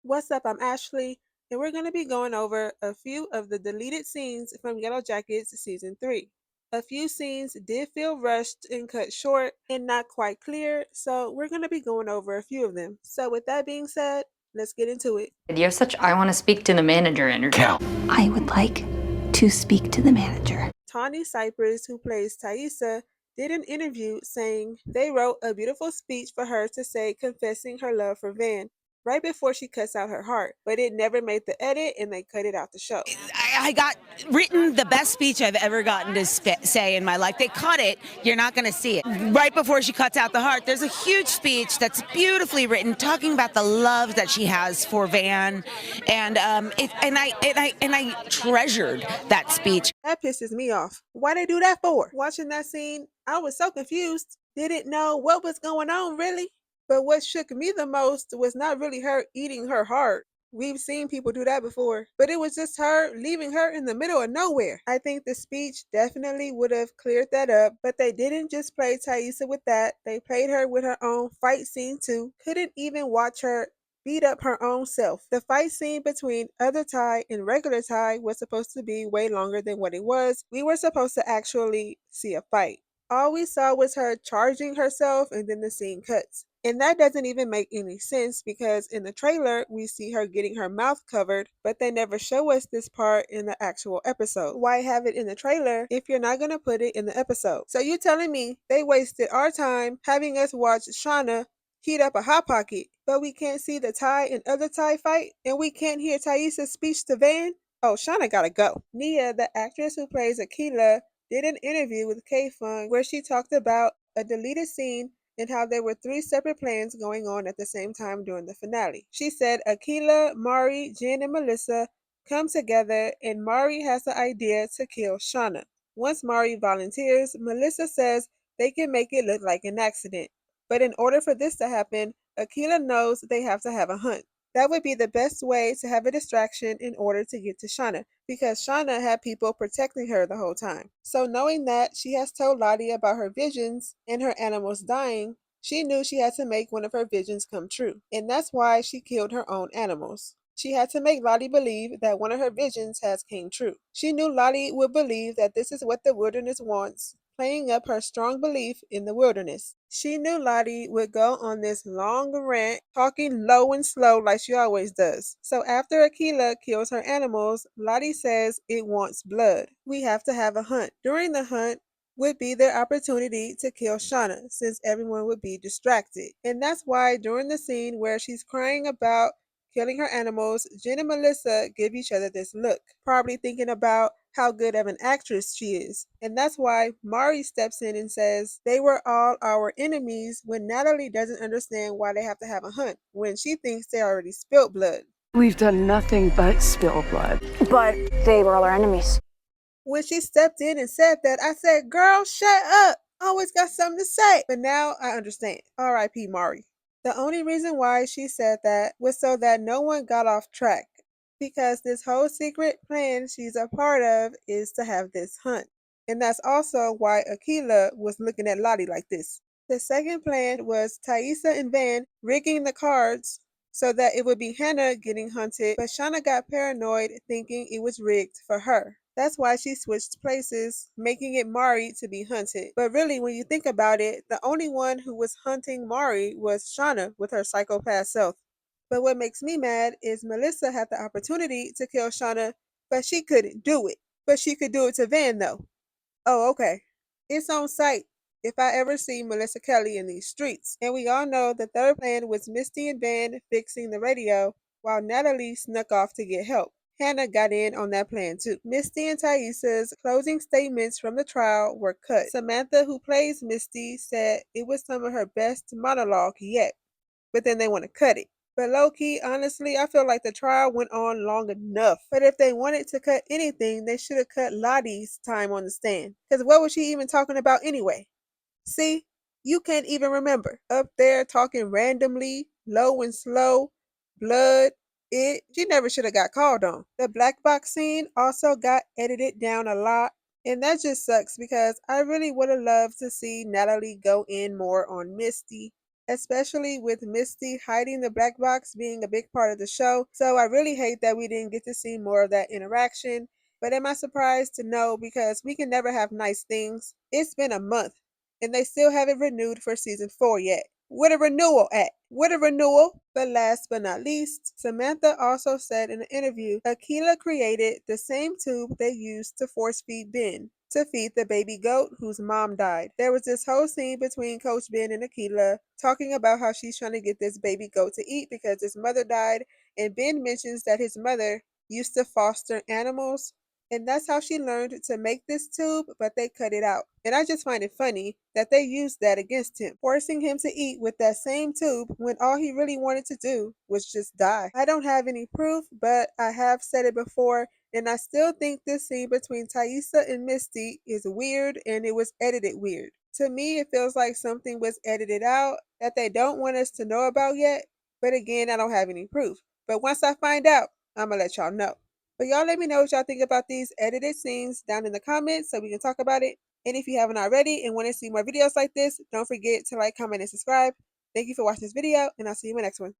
What's up? I'm Ashley, and we're going to be going over a few of the deleted scenes from Yellowjackets Season 3. A few scenes did feel rushed and cut short and not quite clear, so we're going to be going over a few of them. So, with that being said, let's get into it. You have such I want to speak to the manager energy. I would like to speak to the manager. Tawny Cypress, who plays Taissa, did an interview saying they wrote a beautiful speech for her to say confessing her love for Van right before she cuts out her heart, but it never made the edit and they cut it out the show. I got written the best speech I've ever gotten to say in my life. They cut it. You're not going to see it. Right before she cuts out the heart, there's a huge speech that's beautifully written talking about the love that she has for Van. And I treasured that speech. That pisses me off. Why they do that for? Watching that scene, I was so confused. Didn't know what was going on really. But what shook me the most was not really her eating her heart. We've seen people do that before, but it was just her leaving her in the middle of nowhere. I think the speech definitely would have cleared that up, but they didn't just play Taissa with that. They played her with her own fight scene too. Couldn't even watch her beat up her own self. The fight scene between other Ty and regular Ty was supposed to be way longer than what it was. We were supposed to actually see a fight. All we saw was her charging herself and then the scene cuts. And that doesn't even make any sense because in the trailer, we see her getting her mouth covered, but they never show us this part in the actual episode. Why have it in the trailer if you're not going to put it in the episode? So you telling me they wasted our time having us watch Shauna heat up a hot pocket, but we can't see the Ty and other Ty fight, and we can't hear Taissa's speech to Van? Oh, Shauna gotta go. Nia, the actress who plays Akila, did an interview with K-Fun where she talked about a deleted scene and how there were three separate plans going on at the same time during the finale. She said Akila, Mari, Jen, and Melissa come together and Mari has the idea to kill Shauna. Once Mari volunteers, Melissa says they can make it look like an accident. But in order for this to happen, Akila knows they have to have a hunt. That would be the best way to have a distraction in order to get to Shauna, because Shauna had people protecting her the whole time. So knowing that she has told Lottie about her visions and her animals dying, she knew she had to make one of her visions come true. And that's why she killed her own animals. She had to make Lottie believe that one of her visions has came true. She knew Lottie would believe that this is what the wilderness wants, playing up her strong belief in the wilderness. She knew Lottie would go on this long rant, talking low and slow like she always does. So after Akila kills her animals, Lottie says it wants blood. We have to have a hunt. During the hunt, would be their opportunity to kill Shauna since everyone would be distracted. And that's why during the scene where she's crying about killing her animals, Jen and Melissa give each other this look, probably thinking about how good of an actress she is. And that's why Mari steps in and says they were all our enemies when Natalie doesn't understand why they have to have a hunt when she thinks they already spilled blood. We've done nothing but spill blood. But they were all our enemies. When she stepped in and said that, I said, girl, shut up. Always got something to say. But now I understand. R.I.P. Mari. The only reason why she said that was so that no one got off track. Because this whole secret plan she's a part of is to have this hunt. And that's also why Akila was looking at Lottie like this. The second plan was Taissa and Van rigging the cards so that it would be Hannah getting hunted, but Shauna got paranoid thinking it was rigged for her. That's why she switched places, making it Mari to be hunted. But really, when you think about it, the only one who was hunting Mari was Shauna with her psychopath self. But what makes me mad is Melissa had the opportunity to kill Shauna, but she couldn't do it. But she could do it to Van though. Oh, okay. It's on sight if I ever see Melissa Kelly in these streets. And we all know the third plan was Misty and Van fixing the radio while Natalie snuck off to get help. Hannah got in on that plan too. Misty and Taissa's closing statements from the trial were cut. Samantha, who plays Misty, said it was some of her best monologue yet, but then they want to cut it. But low key, honestly, I feel like the trial went on long enough. But if they wanted to cut anything, they should have cut Lottie's time on the stand. Because what was she even talking about anyway? See, you can't even remember. Up there talking randomly, low and slow, blood, she never should have got called on. The black box scene also got edited down a lot. And that just sucks because I really would have loved to see Natalie go in more on Misty especially with Misty hiding the black box being a big part of the show. So I really hate that we didn't get to see more of that interaction. But am I surprised? To know, because we can never have nice things. It's been a month and they still haven't renewed for season 4 yet. What a renewal at? What a renewal! But last but not least, Samantha also said in an interview, Akila created the same tube they used to force feed Ben to feed the baby goat whose mom died. There was this whole scene between Coach Ben and Akila talking about how she's trying to get this baby goat to eat because his mother died, and Ben mentions that his mother used to foster animals, and that's how she learned to make this tube, but they cut it out. And I just find it funny that they used that against him, forcing him to eat with that same tube when all he really wanted to do was just die. I don't have any proof, but I have said it before, and I still think this scene between Taissa and Misty is weird and it was edited weird. To me, it feels like something was edited out that they don't want us to know about yet, but again, I don't have any proof. But once I find out, I'm gonna let y'all know. But y'all let me know what y'all think about these edited scenes down in the comments so we can talk about it. And if you haven't already and want to see more videos like this, don't forget to like, comment, and subscribe. Thank you for watching this video, and I'll see you in my next one.